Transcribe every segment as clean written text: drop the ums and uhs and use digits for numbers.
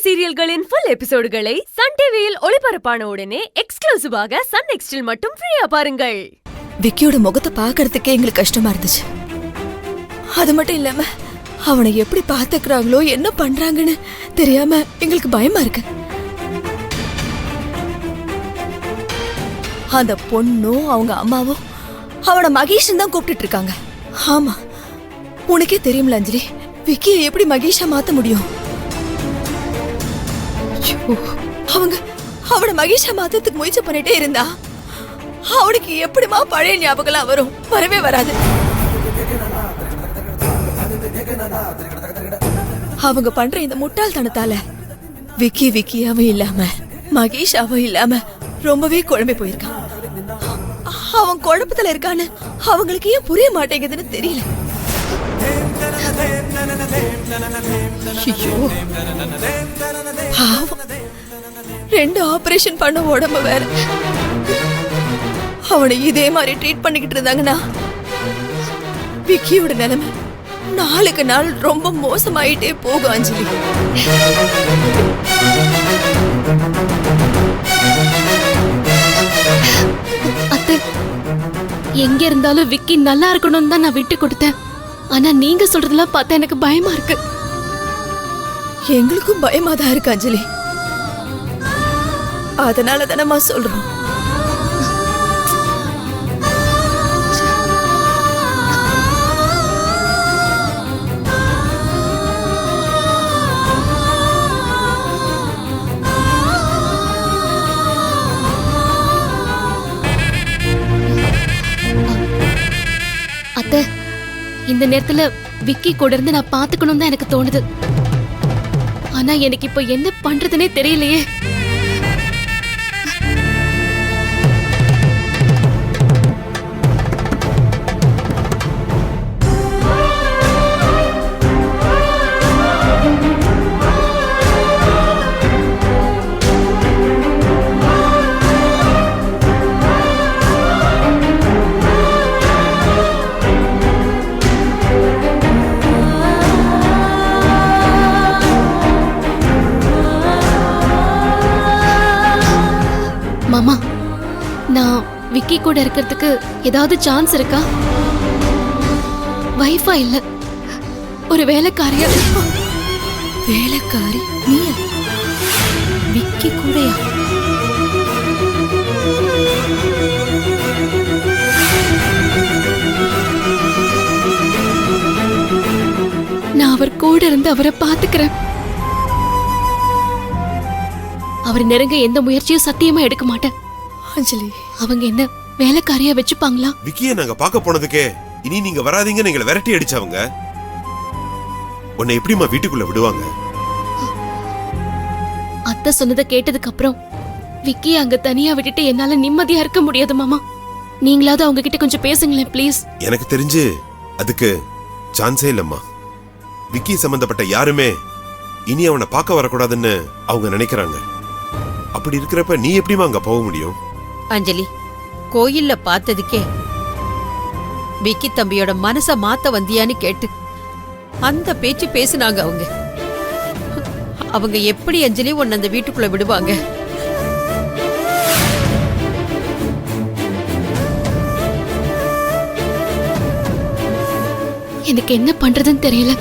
சீரியல்களின் full எபிசோடுகளை Sun டிவியில் ஒளிபரப்பான உடனே எக்ஸ்க்ளூசிவாக சன் நெக்ஸ்டில் மட்டும் ஃப்ரீயா பாருங்கள். விக்கியோட முகத்தை பாக்குறதுக்கே எங்களுக்கு கஷ்டமா இருந்துச்சு. அது மட்டும் இல்லாம அவனை எப்படி பாத்துக்கிறாங்களோ என்ன பண்றாங்கன்னு தெரியாம எங்களுக்கு பயமா இருக்கு. அந்த பொண்ணும் அவங்க அம்மாவும் அவன மகேஷன் தான் கூப்பிட்டு இருக்காங்க. ஆமா, உனக்கே தெரியும்ல அஞ்சலி, விக்கியை எப்படி மகேஷா மாத்த முடியும்? அவங்க அவனை மகேஷா மாத்தத்துக்கு முயற்சி பண்ணிட்டே இருந்தா அவனுக்கு எப்படிமா பழைய ஞாபகம் வரும்? வரவே வராது. அவங்க பண்ற இந்த முட்டாள்தனத்தால விக்கி விக்கி அவன் இல்லாம மகேஷ் அவன் இல்லாம ரொம்பவே குழம்பி போயிருக்கான். அவன் குழப்பத்துல இருக்கான்னு அவங்களுக்கு ஏன் புரிய மாட்டேங்குதுன்னு தெரியல. ரெண்டு ஆபரேஷன் பண்ண உடம்பு வேற. அவனை இதே மாதிரி ட்ரீட் பண்ணிக்கிட்டு இருந்தாங்கன்னா விக்கியோட நிலைமை நாளுக்கு நாள் ரொம்ப மோசமாயிட்டே போகும். அஞ்சலி, அத்தை, எங்க இருந்தாலும் விக்கி நல்லா இருக்கணும்னு தான் நான் விட்டு கொடுத்தேன். ஆனா நீங்க சொல்றதெல்லாம் பார்த்தா எனக்கு பயமா இருக்கு. எங்களுக்கும் பயமா தான் இருக்கு அஞ்சலி. அதனால தானமா சொல்றோம். அத்தை, இந்த நேரத்துல விக்கி கூட இருந்து நான் பாத்துக்கணும் தான் எனக்கு தோணுது. ஆனா எனக்கு இப்ப என்ன பண்றதுனே தெரியலையே. மாமா, நான் விக்கி கூட இருக்கிறதுக்கு ஏதாவது சான்ஸ் இருக்கா? வைஃபா இல்ல, ஒரு வேலைக்காரியா. வேலைக்காரி நீயா? விக்கி கூடயா? நான் அவர் கூட இருந்து அவரை பாத்துக்கிறேன். அவர் நெருங்க எந்த முயற்சியும் சத்தியமா எடுக்க மாட்டேன். அஞ்சலி, அவங்க என்ன வேலைக்காரியா வச்சுப்பாங்களா? விக்கிய நாங்க பாக்க போனதுக்கே இனி நீங்க வராதீங்கன்னு எங்களை விரட்டி அடிச்சவங்க உன்னை எப்படிமா வீட்டுக்குள்ள விடுவாங்க? அத்தை சொன்னதை கேட்டதுக்கு அப்புறம் விக்கி அங்க தனியா விட்டுட்டு என்னால நிம்மதியா இருக்க முடியாது மாமா. நீங்களாவது அவங்க கிட்ட கொஞ்சம் பேசுங்களேன் ப்ளீஸ். எனக்கு தெரிஞ்சு அதுக்கு சான்ஸே இல்லம்மா. விக்கி சம்பந்தப்பட்ட யாருமே இனி அவனை பார்க்க வரக்கூடாதுன்னு அவங்க நினைக்கிறாங்க. அப்படி இருக்கிறப்ப நீ எப்படிமா அங்க போக முடியும்? அஞ்சலி, கோயில்ல பார்த்ததுக்கே விக்கி தம்பியோட மனச மாத்த வந்தியான்னு கேட்டு அந்த பேச்சு பேசினாங்க அவங்க. அவங்க எப்படி அஞ்சலி உன்னை அந்த வீட்டுக்குள்ள விடுவாங்க? எனக்கு என்ன பண்றதுன்னு தெரியல.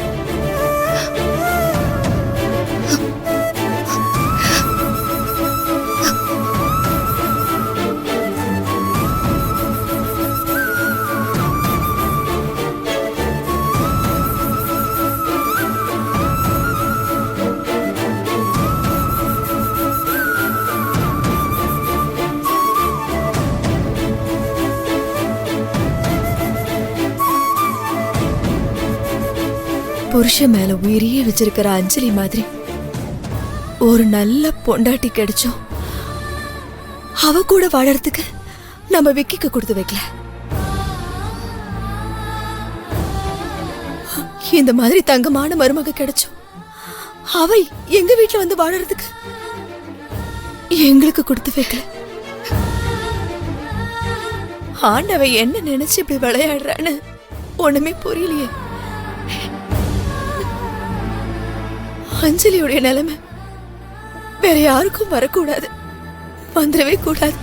புருஷன் மேல உயிரியே வச்சிருக்கிற அஞ்சலி மாதிரி ஒரு நல்ல பொண்டாட்டி கிடைச்சோம். அவ கூட வாழறதுக்கு நம்ம விக்கிக்கு கொடுத்து வைக்கல. இந்த மாதிரி தங்கமான மருமக கிடைச்சோம். அவ எங்க வீட்டுல வந்து வாழறதுக்கு எங்களுக்கு கொடுத்து வைக்கல. ஆண்டவன் என்ன நினைச்சு இப்படி விளையாடுறான்னு ஒண்ணுமே புரியலையே. அஞ்சலியோட நிலைமை வேற யாருக்கும் வரக்கூடாது, வந்துடவே கூடாது.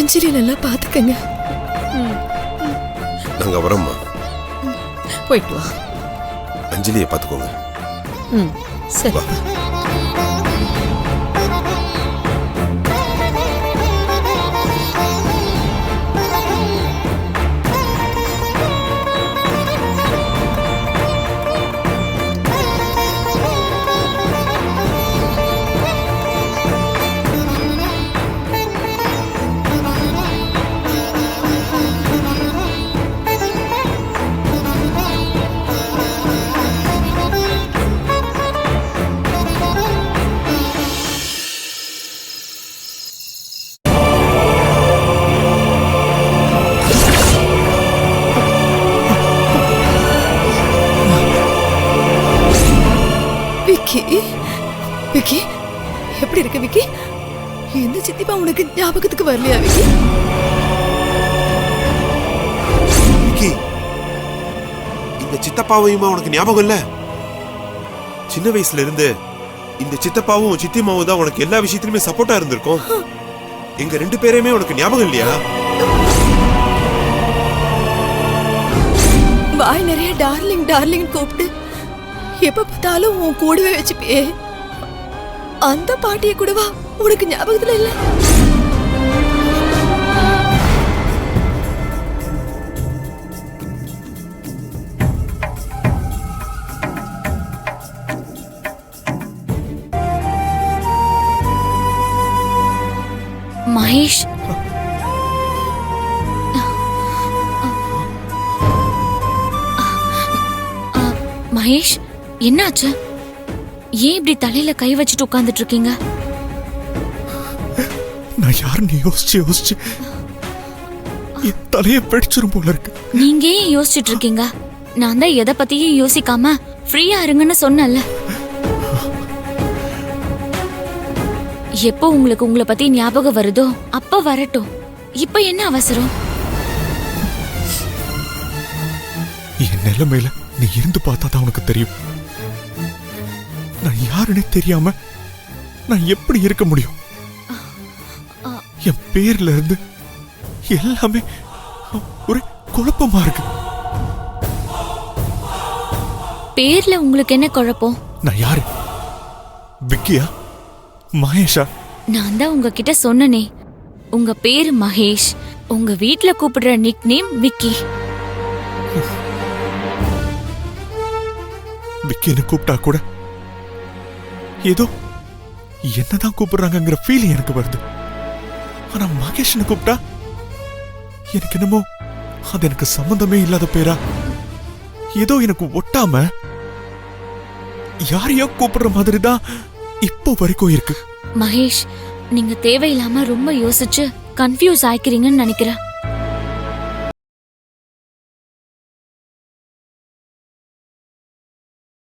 அஞ்சலி நல்லா பாத்துக்கங்க. நாங்க வரோம்மா. போயிட்டு வா. அஞ்சலியை பாத்துக்கோங்க. சரி. வா. விக்கி, விக்கி எப்படி இருக்க விக்கி? இந்த சித்திப்பா உனக்கு ஞாபகத்துக்கு வரலையா விக்கி? விக்கி, இந்த சித்தப்பாவையுமா உனக்கு ஞாபகம் இல்ல? சின்ன வயசுல இருந்து இந்த சித்தப்பாவும் சித்திமாவும் தான் உனக்கு எல்லா விஷயத்திலுமே சப்போர்ட்டா இருந்திருக்கும். எங்க 2 பேரையுமே உனக்கு ஞாபகம் இல்லையா? வாய் நிறைய டார்லிங் டார்லிங் கூப்பிட்டு எப்ப பார்த்தாலும் உன் கூடவே வச்சுப்பே. அந்த பாட்டிய கூடவா உனக்கு ஞாபகத்துல இல்ல? மகேஷ், மகேஷ் என்னாச்சு? ஏன் இப்படி தலையில கை வச்சுட்டு உட்கார்ந்துட்டு இருக்கீங்க? நான் யாருன்னு யோசிச்சு என் தலையை வெடிச்சிரும் போல இருக்கு. நீங்க ஏன் யோசிச்சுட்டு இருக்கீங்க? நான் தான் எதை பத்தியும் யோசிக்காம ஃப்ரீயா இருங்கன்னு சொன்னேன்ல. எப்போ உங்களுக்கு உங்களை பத்தி ஞாபகம் வருதோ அப்ப வரட்டும். இப்ப என்ன அவசரம்? என் நிலைமையில நீ இருந்து பார்த்தா தான் உனக்கு தெரியும். நான் யாருன்னே தெரியாம நான் எப்படி இருக்க முடியும்? என் பேர்ல இருந்து எல்லாமே ஒரு குழப்பமா இருக்கு. பேர்ல உங்களுக்கு என்ன குழப்பம்? நான் யாரு? விக்கியா, மகேஷா? நான் தான் உங்ககிட்ட சொன்னனே, உங்க பேரு மகேஷ், உங்க வீட்ல கூப்பிடுற நிக் நேம் விக்கி. விக்கின்னு கூப்பிட்டா கூட ஏதோ என்னதான் கூப்பிடுறாங்கிற ஃபீலிங் எனக்கு வருது. ஆனா மகேஷ்னு கூப்பிட்டா எனக்கு என்னமோ அது எனக்கு சம்பந்தமே இல்லாத பேரா, ஏதோ எனக்கு ஒட்டாம யாரையோ கூப்பிடுற மாதிரி தான் இப்போ வரைக்கும் இருக்கு. மகேஷ், நீங்க தேவையில்லாம ரொம்ப யோசிச்சு கன்ஃபியூஸ் ஆயிக்கிறீங்கன்னு நினைக்கிறேன்.